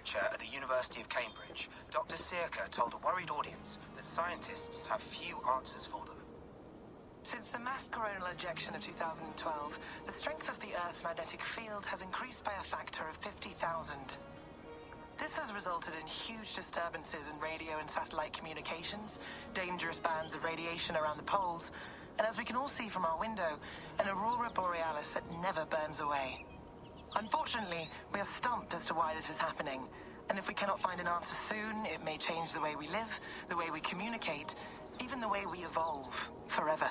lecture at the University of Cambridge, Dr. Circa told a worried audience that scientists have few answers for them. Since the mass coronal ejection of 2012, the strength of the Earth's magnetic field has increased by a factor of 50,000. This has resulted in huge disturbances in radio and satellite communications, dangerous bands of radiation around the poles, and as we can all see from our window, an aurora borealis that never burns away. Unfortunately, we are stumped as to why this is happening, and if we cannot find an answer soon, it may change the way we live, the way we communicate, even the way we evolve, forever.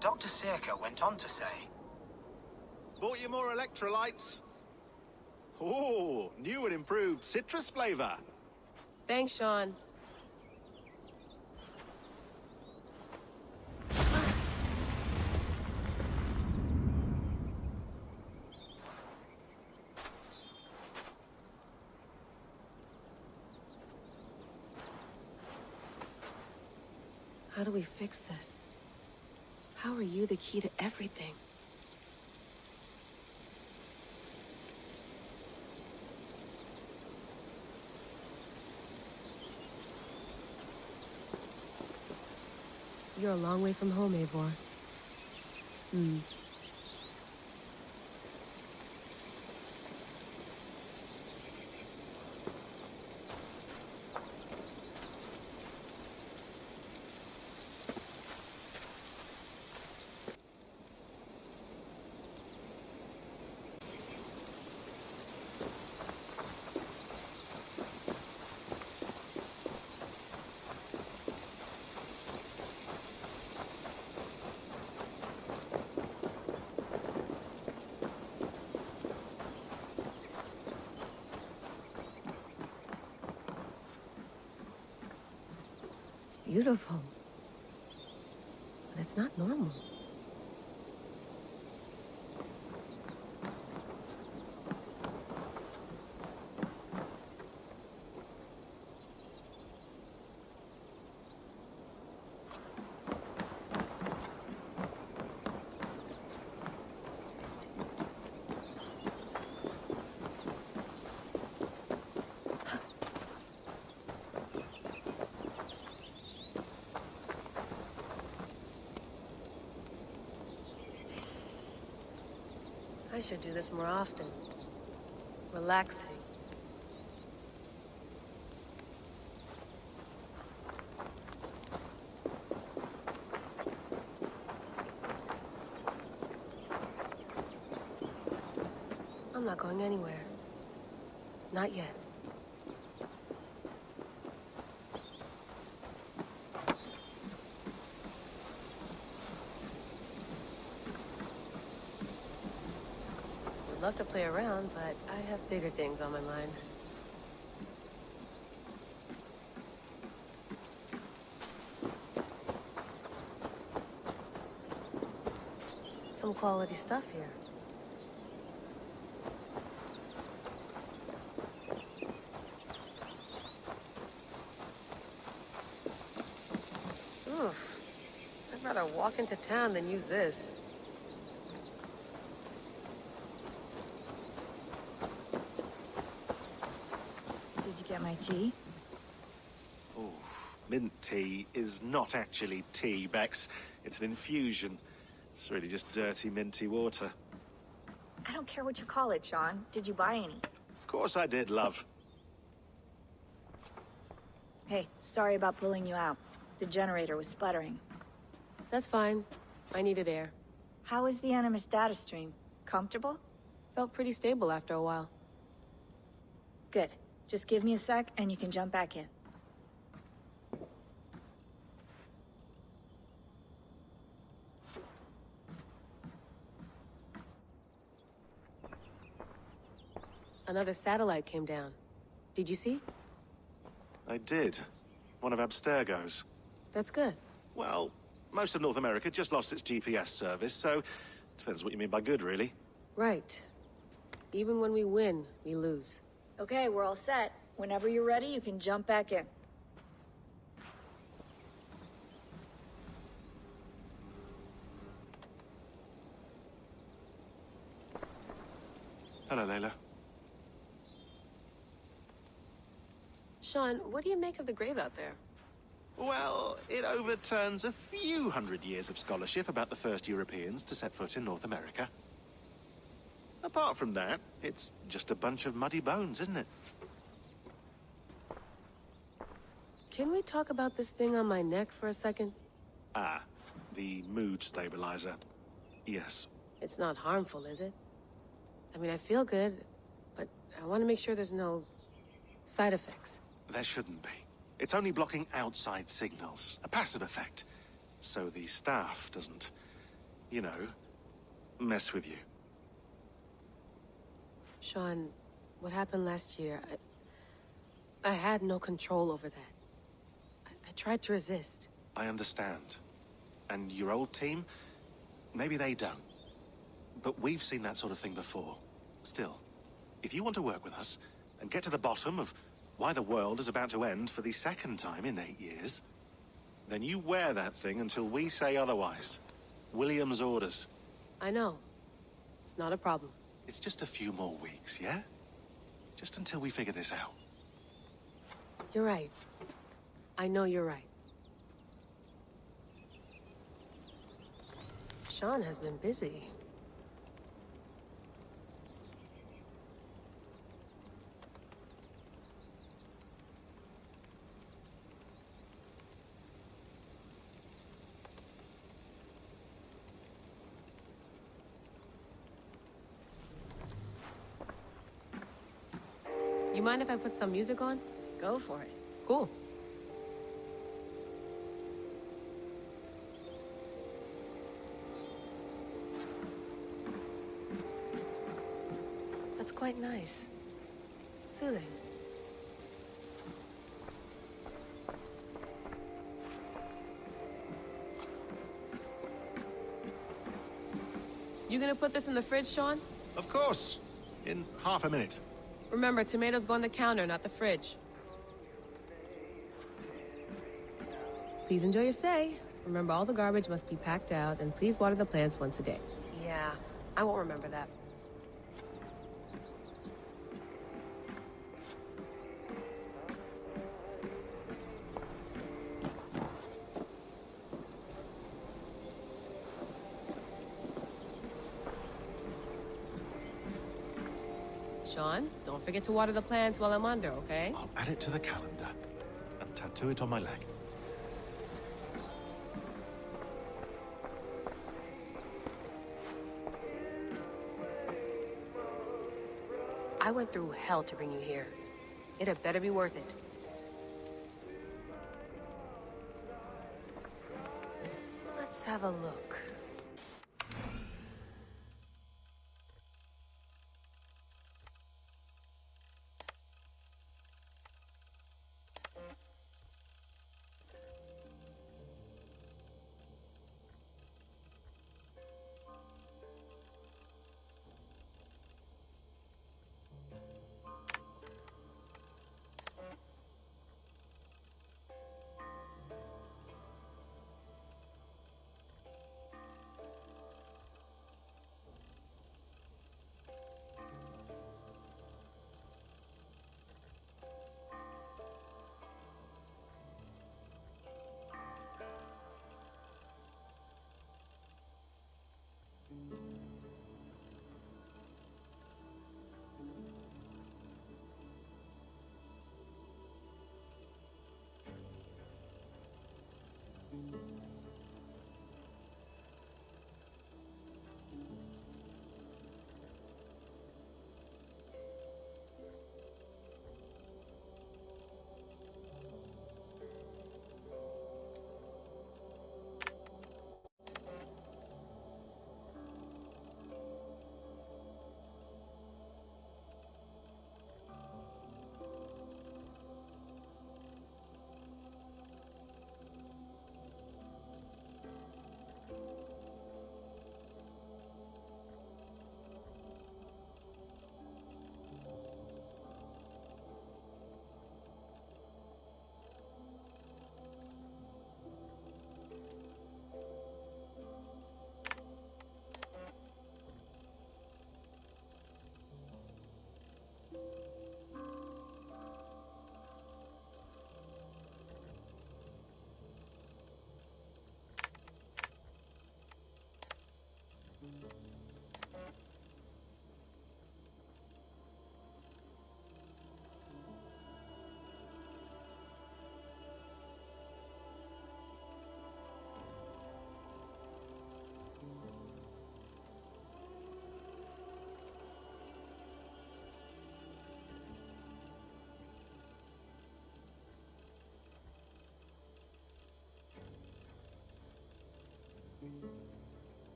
Dr. Circa went on to say, Bought you more electrolytes? Oh, new and improved citrus flavor. Thanks, Shaun. How do we fix this? How are you the key to everything? You're a long way from home, Eivor. Beautiful. But it's not normal. I should do this more often. Relaxing. I'm not going anywhere. Not yet. I'd love to play around, but I have bigger things on my mind. Some quality stuff here. Oof. I'd rather walk into town than use this. Get my tea? Oh, mint tea is not actually tea, Bex. It's an infusion. It's really just dirty, minty water. I don't care what you call it, Shaun. Did you buy any? Of course I did, love. Hey, sorry about pulling you out. The generator was sputtering. That's fine. I needed air. How is the Animus data stream? Comfortable? Felt pretty stable after a while. Good. Just give me a sec, and you can jump back in. Another satellite came down. Did you see? I did. One of Abstergo's. That's good. Well, most of North America just lost its GPS service, so depends what you mean by good, really. Right. Even when we win, we lose. Okay, we're all set. Whenever you're ready, you can jump back in. Hello, Layla. Shaun, what do you make of the grave out there? Well, it overturns a few hundred years of scholarship about the first Europeans to set foot in North America. Apart from that, it's just a bunch of muddy bones, isn't it? Can we talk about this thing on my neck for a second? Ah, the mood stabilizer. Yes. It's not harmful, is it? I mean, I feel good, but I want to make sure there's no side effects. There shouldn't be. It's only blocking outside signals, a passive effect. So the staff doesn't, you know, mess with you. Shaun, what happened last year, I had no control over that. I tried to resist. I understand. And your old team, maybe they don't. But we've seen that sort of thing before. Still, if you want to work with us and get to the bottom of why the world is about to end for the second time in 8 years, then you wear that thing until we say otherwise. William's orders. I know. It's not a problem. It's just a few more weeks, yeah? Just until we figure this out. You're right. I know you're right. Shaun has been busy. You mind if I put some music on? Go for it. Cool. That's quite nice. Soothing. You gonna put this in the fridge, Shaun? Of course. In half a minute. Remember, tomatoes go on the counter, not the fridge. Please enjoy your stay. Remember, all the garbage must be packed out, and please water the plants once a day. Yeah, I won't remember that. Shaun, don't forget to water the plants while I'm under, okay? I'll add it to the calendar and tattoo it on my leg. I went through hell to bring you here. It had better be worth it. Let's have a look.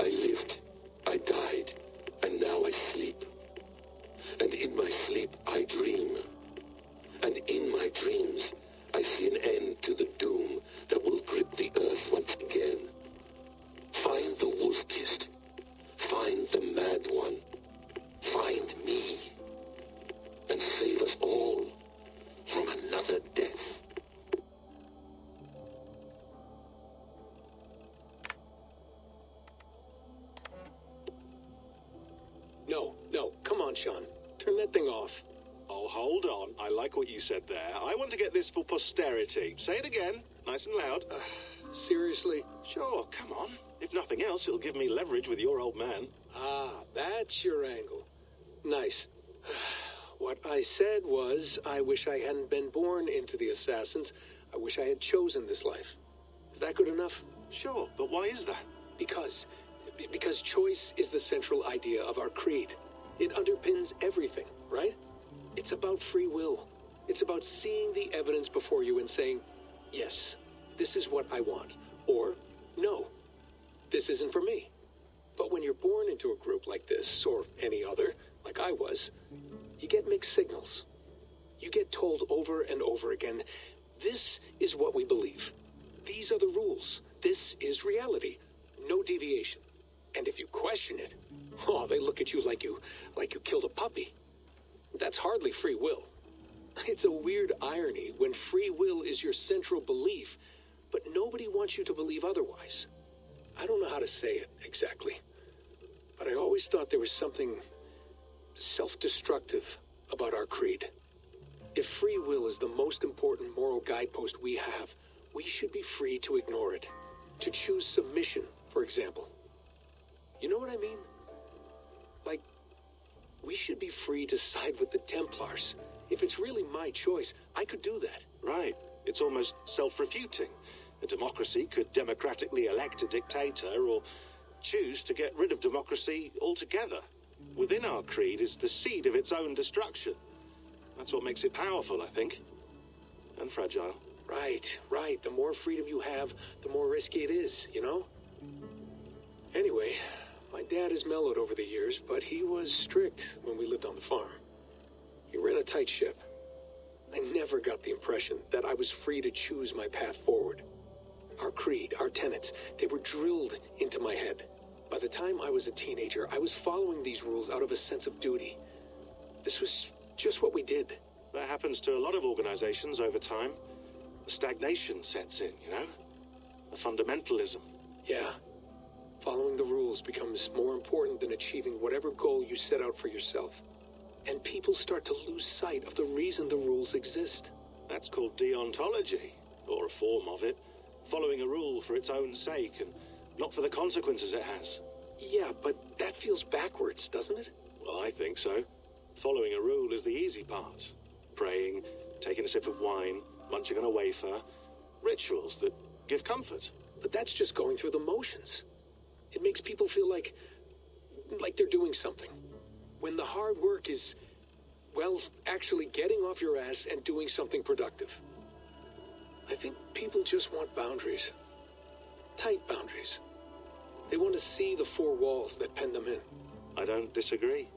I lived, I died, and now I sleep. And in my sleep I dream. And in my dreams I see an end to the doom that will grip the earth once again. Find the wolf-kissed. Find the mad one. Find me. And save us all from another death. No, come on, Shaun. Turn that thing off. Oh, hold on. I like what you said there. I want to get this for posterity. Say it again, nice and loud. Seriously? Sure, come on. If nothing else, it'll give me leverage with your old man. Ah, that's your angle. Nice. What I said was, I wish I hadn't been born into the Assassins. I wish I had chosen this life. Is that good enough? Sure, but why is that? Because choice is the central idea of our creed. It underpins everything, right? It's about free will. It's about seeing the evidence before you and saying, yes, this is what I want. Or, no, this isn't for me. But when you're born into a group like this, or any other, like I was, you get mixed signals. You get told over and over again, this is what we believe. These are the rules. This is reality. No deviation. And if you question it, oh, they look at you like you killed a puppy. That's hardly free will. It's a weird irony when free will is your central belief, but nobody wants you to believe otherwise. I don't know how to say it exactly, but I always thought there was something self-destructive about our creed. If free will is the most important moral guidepost we have, we should be free to ignore it. To choose submission, for example. You know what I mean? Like, we should be free to side with the Templars. If it's really my choice, I could do that. Right. It's almost self-refuting. A democracy could democratically elect a dictator or choose to get rid of democracy altogether. Within our creed is the seed of its own destruction. That's what makes it powerful, I think. And fragile. Right. The more freedom you have, the more risky it is, you know? Anyway, my dad has mellowed over the years, but he was strict when we lived on the farm. He ran a tight ship. I never got the impression that I was free to choose my path forward. Our creed, our tenets, they were drilled into my head. By the time I was a teenager, I was following these rules out of a sense of duty. This was just what we did. That happens to a lot of organizations over time. The stagnation sets in, you know? The fundamentalism. Yeah. Following the rules becomes more important than achieving whatever goal you set out for yourself. And people start to lose sight of the reason the rules exist. That's called deontology, or a form of it. Following a rule for its own sake and not for the consequences it has. Yeah, but that feels backwards, doesn't it? Well, I think so. Following a rule is the easy part. Praying, taking a sip of wine, munching on a wafer. Rituals that give comfort. But that's just going through the motions. It makes people feel like they're doing something. When the hard work is Well, actually getting off your ass and doing something productive. I think people just want boundaries. Tight boundaries. They want to see the four walls that pen them in. I don't disagree.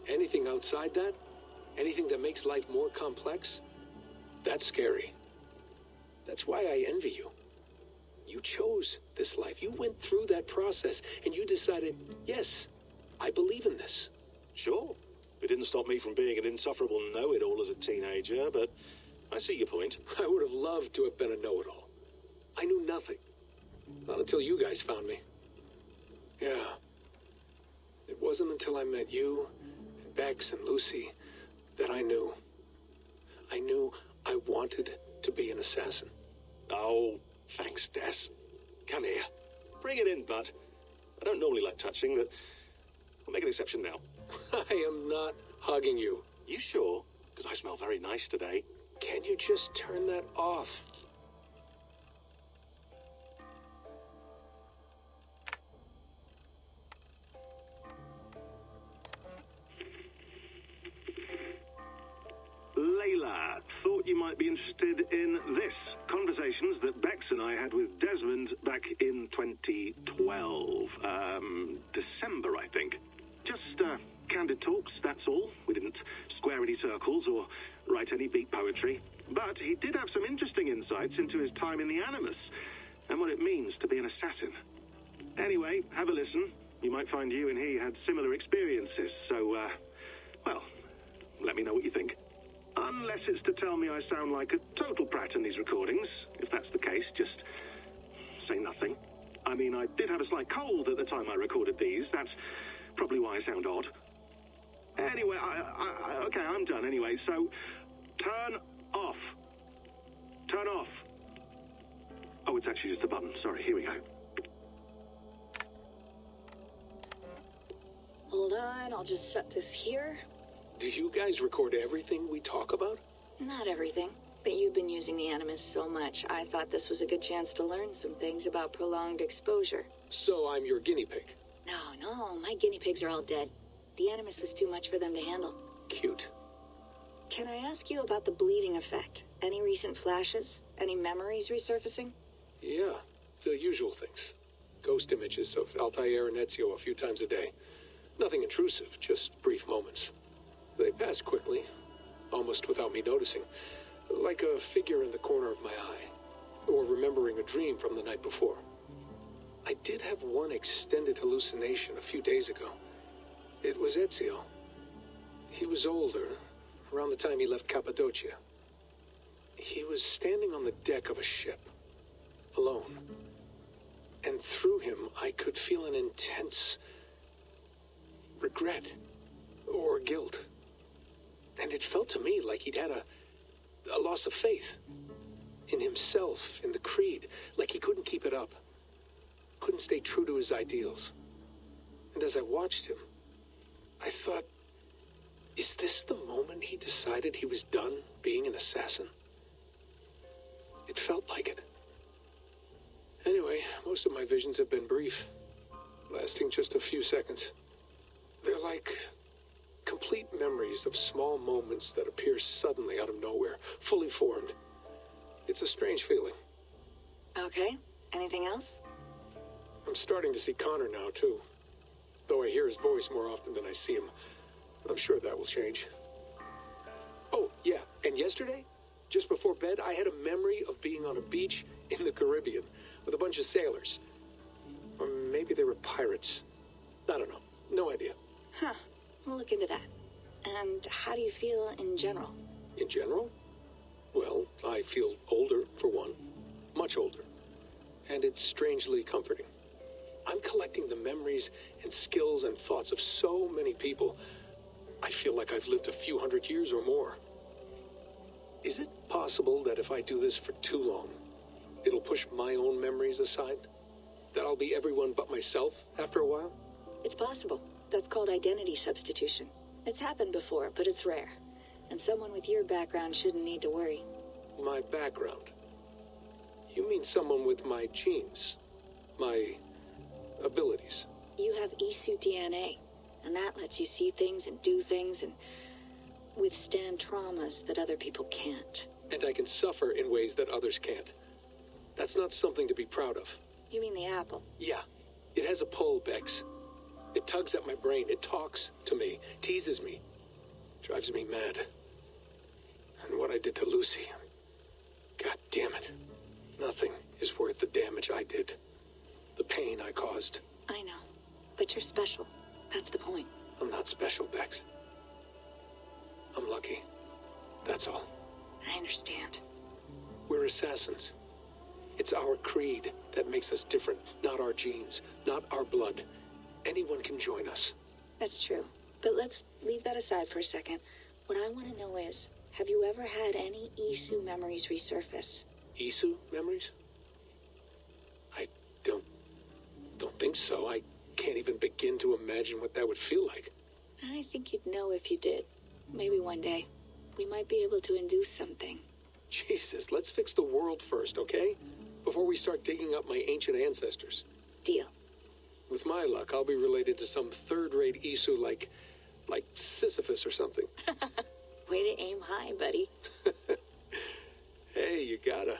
Anything outside that, anything that makes life more complex, that's scary. That's why I envy you. You chose this life. You went through that process, and you decided, yes, I believe in this. Sure. It didn't stop me from being an insufferable know-it-all as a teenager, but I see your point. I would have loved to have been a know-it-all. I knew nothing. Not until you guys found me. Yeah. It wasn't until I met you, and Bex, and Lucy, that I knew. I knew I wanted to be an assassin. Oh, thanks, Des. Come here. Bring it in, bud. I don't normally like touching, but I'll make an exception now. I am not hugging you. You sure? Because I smell very nice today. Can you just turn that off? Layla, thought you might be interested in this. Conversations that Bex and I had with Desmond back in 2012. December, I think. Just, candid talks, that's all. We didn't square any circles or write any beat poetry. But he did have some interesting insights into his time in the Animus and what it means to be an assassin. Anyway, have a listen. You might find you and he had similar experiences, so, well, let me know what you think. Unless it's to tell me I sound like a total prat in these recordings. If that's the case, just say nothing. I mean, I did have a slight cold at the time I recorded these. That's probably why I sound odd. Anyway, okay, I'm done anyway, so turn off. Turn off. Oh, it's actually just a button. Sorry, here we go. Hold on, I'll just set this here. Do you guys record everything we talk about? Not everything, but you've been using the Animus so much, I thought this was a good chance to learn some things about prolonged exposure. So I'm your guinea pig. No, my guinea pigs are all dead. The Animus was too much for them to handle. Cute. Can I ask you about the bleeding effect? Any recent flashes? Any memories resurfacing? Yeah, the usual things. Ghost images of Altair and Ezio a few times a day. Nothing intrusive, just brief moments. They pass quickly, almost without me noticing. Like a figure in the corner of my eye. Or remembering a dream from the night before. I did have one extended hallucination a few days ago. It was Ezio. He was older, around the time he left Cappadocia. He was standing on the deck of a ship, alone. And through him, I could feel an intense regret or guilt. And it felt to me like he'd had a loss of faith in himself, in the creed, like he couldn't keep it up, couldn't stay true to his ideals. And as I watched him, I thought, is this the moment he decided he was done being an assassin? It felt like it. Anyway, most of my visions have been brief, lasting just a few seconds. They're like complete memories of small moments that appear suddenly out of nowhere, fully formed. It's a strange feeling. Okay, anything else? I'm starting to see Connor now, too. Though I hear his voice more often than I see him. I'm sure that will change. Oh, yeah, and yesterday, just before bed, I had a memory of being on a beach in the Caribbean with a bunch of sailors. Or maybe they were pirates. I don't know. No idea. Huh. We'll look into that. And how do you feel in general? In general? Well, I feel older, for one. Much older. And it's strangely comforting. I'm collecting the memories and skills and thoughts of so many people. I feel like I've lived a few hundred years or more. Is it possible that if I do this for too long, it'll push my own memories aside? That I'll be everyone but myself after a while? It's possible. That's called identity substitution. It's happened before, but it's rare. And someone with your background shouldn't need to worry. My background? You mean someone with my genes? My abilities? You have Isu DNA, and that lets you see things and do things and, withstand traumas that other people can't. And I can suffer in ways that others can't. That's not something to be proud of. You mean the apple? Yeah. It has a pull, Bex. It tugs at my brain. It talks to me. Teases me. Drives me mad. And what I did to Lucy... God damn it. Nothing is worth the damage I did. The pain I caused. I know. But you're special. That's the point. I'm not special, Bex. I'm lucky. That's all. I understand. We're assassins. It's our creed that makes us different, not our genes, not our blood. Anyone can join us. That's true. But let's leave that aside for a second. What I want to know is, have you ever had any Isu memories resurface? Isu memories? I don't think so. I can't even begin to imagine what that would feel like. I think you'd know if you did. Maybe one day, we might be able to induce something. Jesus, let's fix the world first, okay? Before we start digging up my ancient ancestors. Deal. With my luck, I'll be related to some third-rate Isu like Sisyphus or something. Way to aim high, buddy. Hey, you gotta.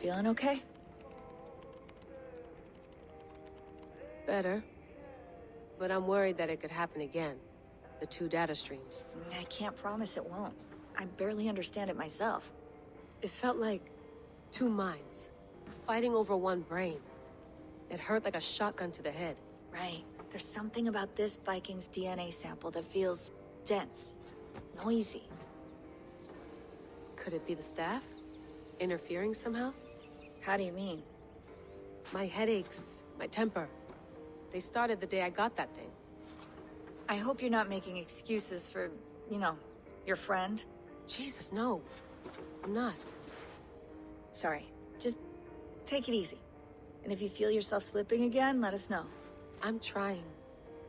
Feeling okay? Better. But I'm worried that it could happen again. The two data streams. I can't promise it won't. I barely understand it myself. It felt like 2 minds, fighting over one brain. It hurt like a shotgun to the head. Right. There's something about this Viking's DNA sample that feels dense, noisy. Could it be the staff? Interfering somehow? How do you mean? My headaches, my temper. They started the day I got that thing. I hope you're not making excuses for, you know, your friend. Jesus, no. I'm not. Sorry. Just take it easy. And if you feel yourself slipping again, let us know. I'm trying.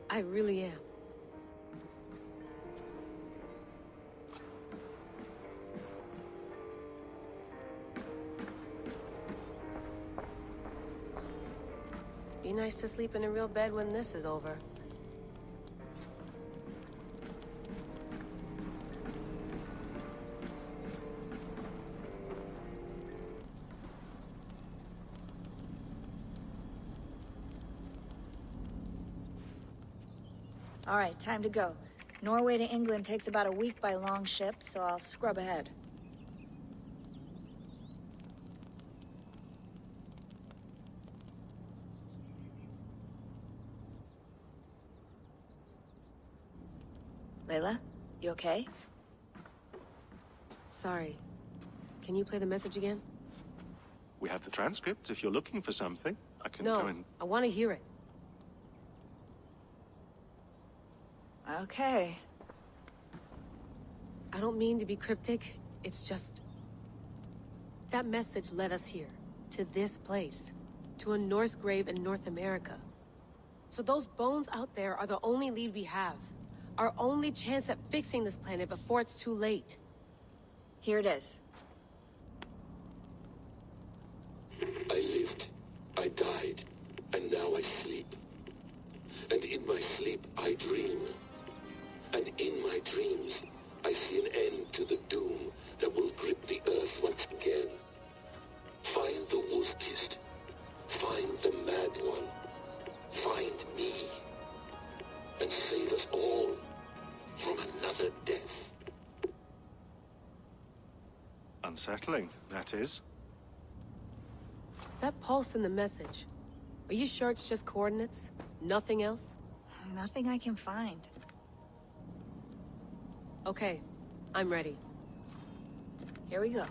I really am. Be nice to sleep in a real bed when this is over. All right, time to go. Norway to England takes about a week by long ship, so I'll scrub ahead. Layla, you okay? Sorry. Can you play the message again? We have the transcript. If you're looking for something, I can go No, and... I want to hear it. Okay. I don't mean to be cryptic. It's just... that message led us here. To this place. To a Norse grave in North America. So those bones out there are the only lead we have. Our only chance at fixing this planet before it's too late. Here it is. I lived, I died, and now I sleep. And in my sleep I dream. And in my dreams, I see an end to the doom that will grip the earth once again. Find the wolf-kissed. Find the mad one. Find me. And save us all from another death. Unsettling, that is. That pulse in the message. Are you sure it's just coordinates? Nothing else? Nothing I can find. Okay, I'm ready. Here we go.